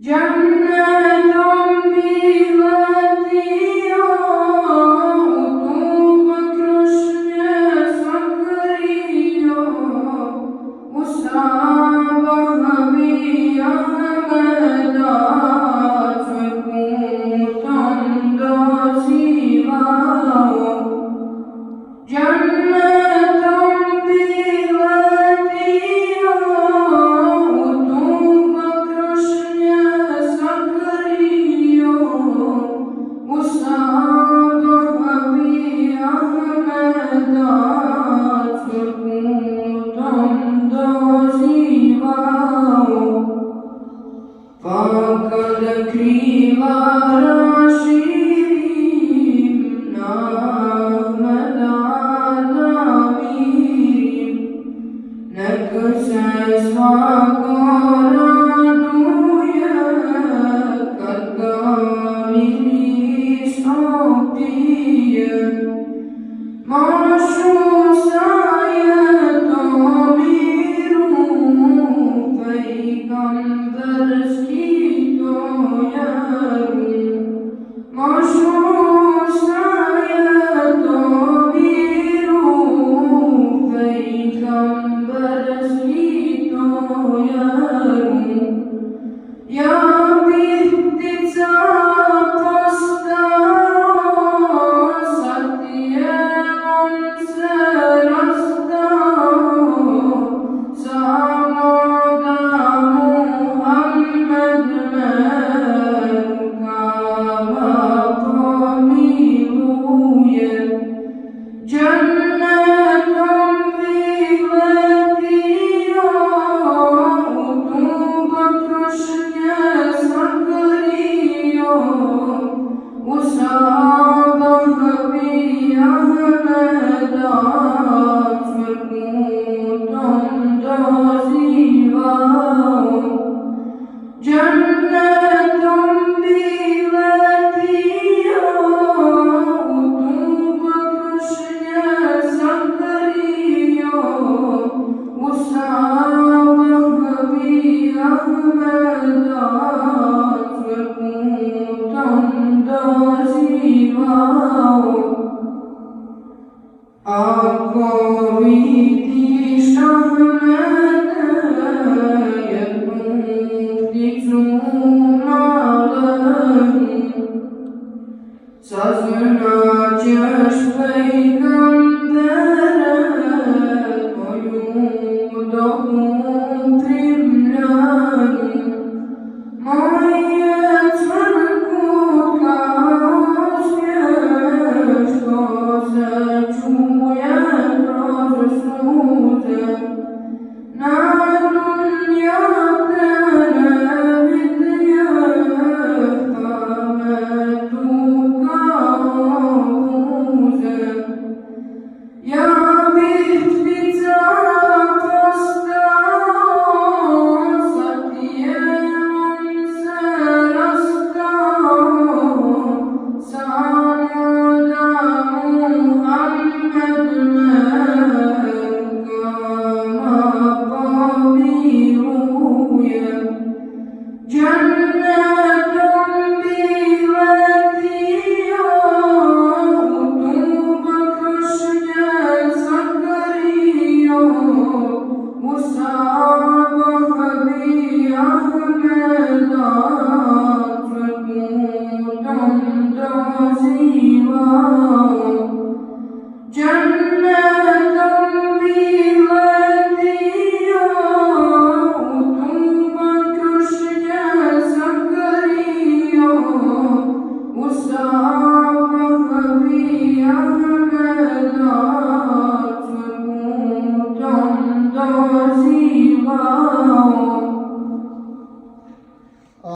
Cennetom biletio, tu potrošnje sakrio, u sabah bi Ahmeda putom dozivao. Cennetom biletio, tu potrošnje sakrio, u sabah bi Ahmeda putom dozivao. Pa kada krila raširim, na Ahmeda namirim, neka se svako raduje kad ga miris opije. Mašu sajetom miru, pejgamberski to jeru. Mašu sajetom miru, pejgamberski to jeru. Ja bih ptica postao, sa tijelom se rastao, samo da Muhammed me rukama pomiluje. Cennetom bih letio, u tu potrošnje sakrio, u sabah bi Ahmeda putom dozivao. Cennetom bih letio, u tu potrošnje sakrio, u sabah bi Ahmeda putom dozivao. Ako vidiš Ahmede, jednu pticu malenu, saznaćeš pejgambere, tvoju dobu primljenu. Moj je cvrkut kao smijeh, što se čuje kroz suze. Na dunjak te ne vidjeh, pa me tukao puze. Ja bih ptica postao, sa tijelom se rastao, samo da Muhammed me rukama pomiluje. Cennet